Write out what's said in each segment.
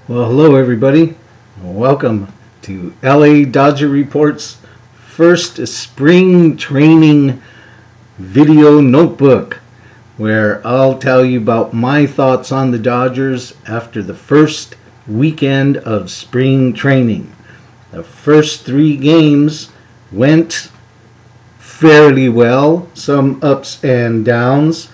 Well, hello everybody. Welcome to LA Dodger Report's first spring training video notebook, where I'll tell you about my thoughts on the Dodgers after the first weekend of spring training. The first 3 games went fairly well, some ups and downs.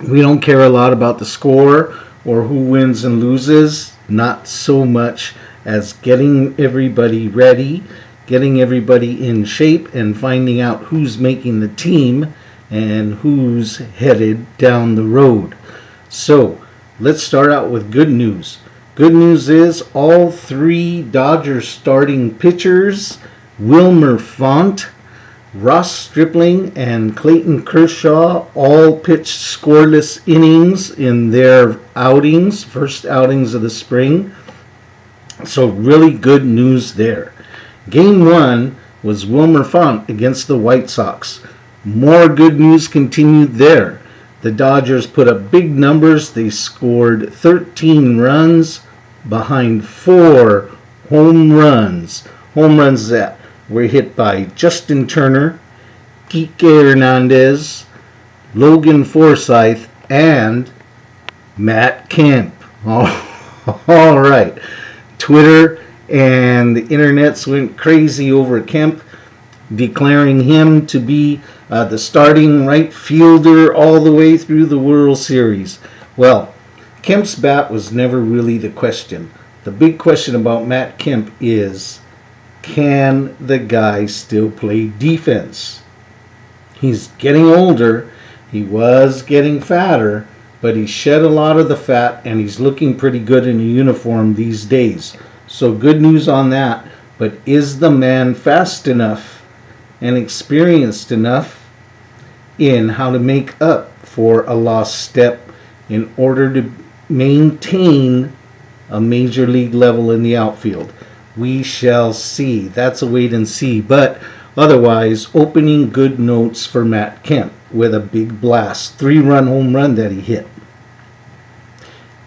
We don't care a lot about the score or who wins and loses, not so much as getting everybody ready, getting everybody in shape, and finding out who's making the team and who's headed down the road. So let's start out with good news. Good news is all 3 Dodgers starting pitchers, Wilmer Font, Ross Stripling, and Clayton Kershaw all pitched scoreless innings in their first outings of the spring. So really good news there. Game 1 was Wilmer Font against the White Sox. More good news continued there. The Dodgers put up big numbers. They scored 13 runs behind 4 home runs. Home runs that were hit by Justin Turner, Kike Hernandez, Logan Forsythe, and Matt Kemp. All right. Twitter and the internets went crazy over Kemp, declaring him to be the starting right fielder all the way through the World Series. Well, Kemp's bat was never really the question. The big question about Matt Kemp is, can the guy still play defense? He's getting older. He was getting fatter, but he shed a lot of the fat, and he's looking pretty good in a uniform these days. So good news on that. But is the man fast enough and experienced enough in how to make up for a lost step in order to maintain a major league level in the outfield? We shall see. That's a wait and see. But otherwise, opening good notes for Matt Kemp with a big blast. 3-run home run that he hit.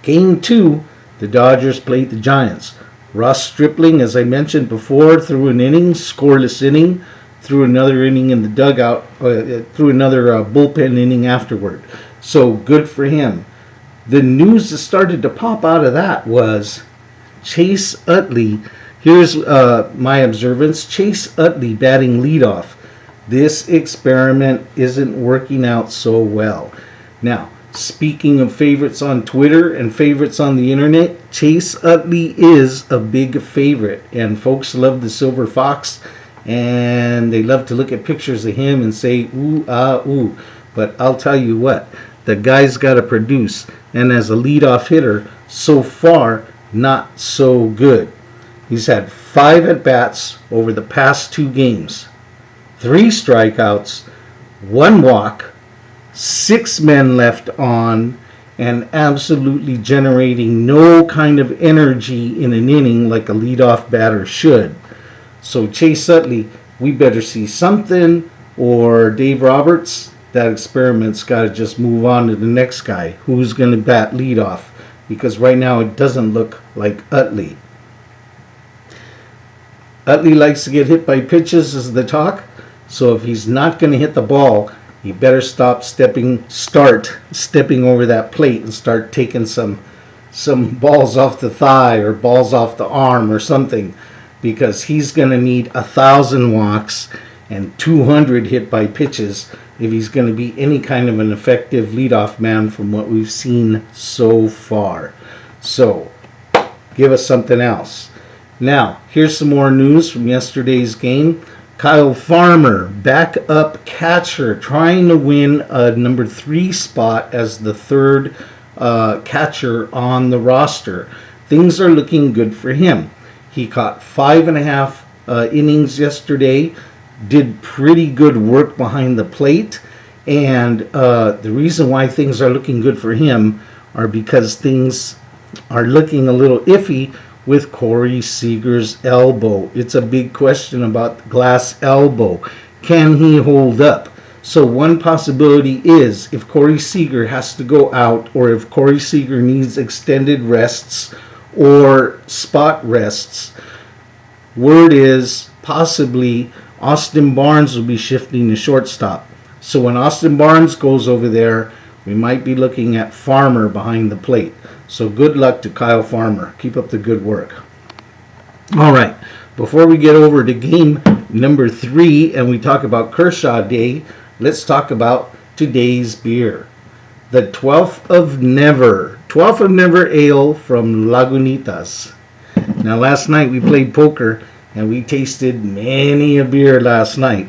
Game 2, the Dodgers played the Giants. Ross Stripling, as I mentioned before, threw an inning, scoreless inning, threw another inning in the dugout, threw another bullpen inning afterward. So good for him. The news that started to pop out of that was Chase Utley. Here's my observance. Chase Utley batting leadoff. This experiment isn't working out so well. Now, speaking of favorites on Twitter and favorites on the internet, Chase Utley is a big favorite. And folks love the Silver Fox. And they love to look at pictures of him and say, ooh, ah, ooh. But I'll tell you what, the guy's got to produce. And as a leadoff hitter, so far, not so good. He's had 5 at-bats over the past 2 games. 3 strikeouts, 1 walk, 6 men left on, and absolutely generating no kind of energy in an inning like a leadoff batter should. So Chase Utley, we better see something, or Dave Roberts, that experiment's got to just move on to the next guy. Who's going to bat leadoff? Because right now it doesn't look like Utley. Utley likes to get hit by pitches is the talk. So if he's not going to hit the ball, he better start stepping over that plate and start taking some balls off the thigh or balls off the arm or something, because he's going to need 1,000 walks and 200 hit by pitches if he's going to be any kind of an effective leadoff man from what we've seen so far. So give us something else. Now, here's some more news from yesterday's game. Kyle Farmer, backup catcher, trying to win a number 3 spot as the 3rd catcher on the roster. Things are looking good for him. He caught 5.5 innings yesterday, did pretty good work behind the plate, and the reason why things are looking good for him are because things are looking a little iffy with Corey Seager's elbow. It's a big question about the glass elbow. Can he hold up? So one possibility is if Corey Seager has to go out, or if Corey Seager needs extended rests, or spot rests. Word is possibly Austin Barnes will be shifting to shortstop. So when Austin Barnes goes over there, we might be looking at Farmer behind the plate. So good luck to Kyle Farmer. Keep up the good work. All right, before we get over to game number 3 and we talk about Kershaw Day, let's talk about today's beer. The 12th of Never Ale from Lagunitas. Now last night we played poker and we tasted many a beer last night.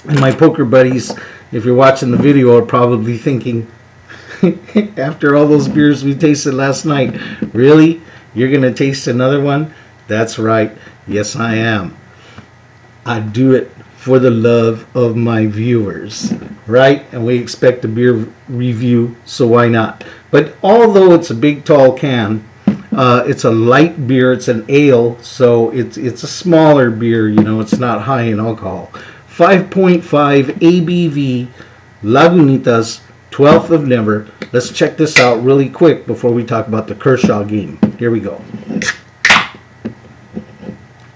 And my poker buddies, if you're watching the video, are probably thinking, after all those beers we tasted last night, really? You're going to taste another one? That's right. Yes, I am. I do it for the love of my viewers, right? And we expect a beer review, so why not? But although it's a big tall can, it's a light beer. It's an ale, so it's a smaller beer. You know, it's not high in alcohol. 5.5 ABV, Lagunitas, 12th of Never. Let's check this out really quick before we talk about the Kershaw game. Here we go.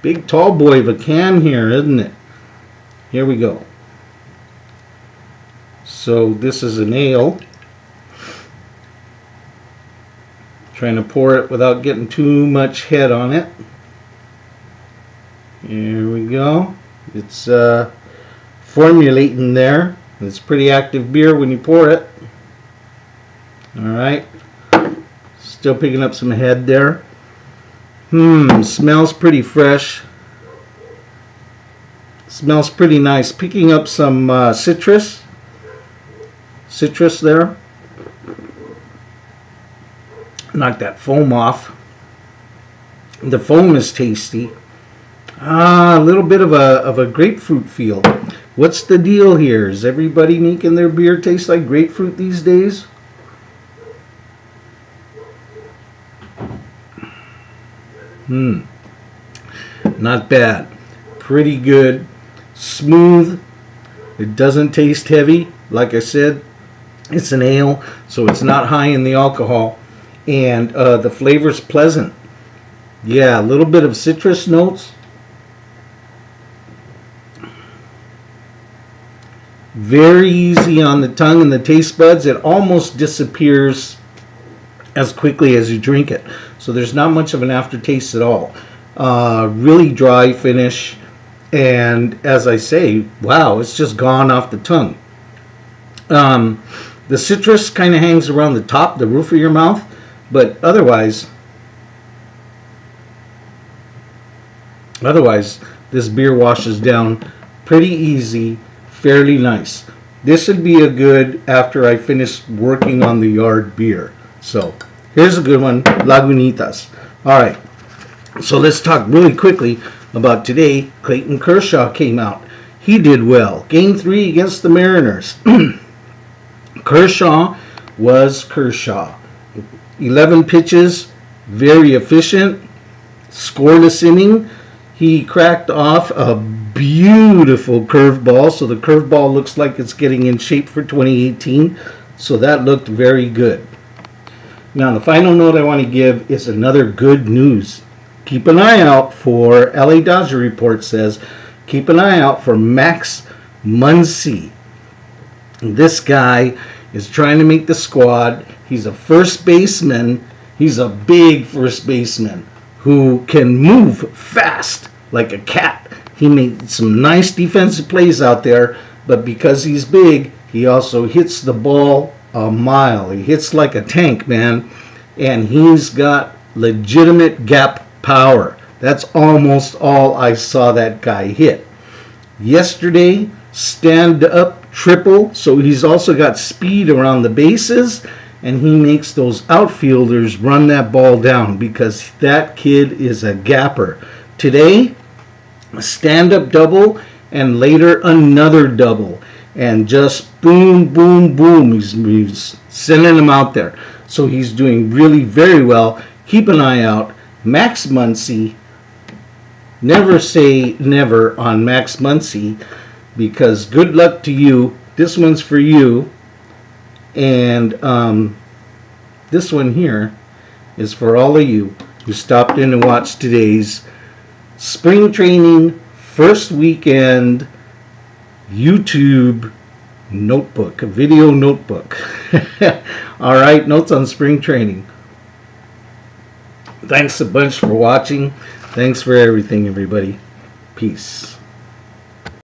Big tall boy of a can here, isn't it? Here we go. So this is an ale. Trying to pour it without getting too much head on it. Here we go. It's formulating there. It's pretty active beer when you pour it. Alright. Still picking up some head there. Smells pretty fresh. Smells pretty nice. Picking up some citrus there. Knock that foam off. The foam is tasty. A little bit of a grapefruit feel. What's the deal here? Is everybody making their beer taste like grapefruit these days? Not bad. Pretty good. Smooth. It doesn't taste heavy. Like I said, it's an ale, so it's not high in the alcohol. And the flavor's pleasant. Yeah, a little bit of citrus notes. Very easy on the tongue and the taste buds. It almost disappears as quickly as you drink it. So there's not much of an aftertaste at all. Really dry finish. And as I say, wow, it's just gone off the tongue. The citrus kind of hangs around the top, the roof of your mouth. But otherwise, this beer washes down pretty easy, fairly nice. This would be a good after I finish working on the yard beer. So here's a good one, Lagunitas. All right, so let's talk really quickly about today. Clayton Kershaw came out. He did well. Game 3 against the Mariners. Kershaw was Kershaw. 11 pitches, very efficient, scoreless inning. He cracked off a beautiful curveball, so the curveball looks like it's getting in shape for 2018, so that looked very good. Now the final note I want to give is another good news. Keep an eye out for, LA Dodger Report says, keep an eye out for Max Muncy. This guy is trying to make the squad. He's a first baseman. He's a big first baseman who can move fast like a cat. He made some nice defensive plays out there, but because he's big, he also hits the ball a mile. He hits like a tank, man, and he's got legitimate gap power. That's almost all I saw that guy hit. Yesterday, stand up triple, so he's also got speed around the bases, and he makes those outfielders run that ball down because that kid is a gapper. Today, a stand-up double, and later another double, and just boom, boom, boom. He's sending them out there. So he's doing really very well. Keep an eye out. Max Muncy. Never say never on Max Muncy, because good luck to you. This one's for you. And this one here is for all of you who stopped in and watched today's spring training first weekend YouTube notebook, a video notebook. All right, notes on spring training. Thanks a bunch for watching. Thanks for everything, everybody. Peace.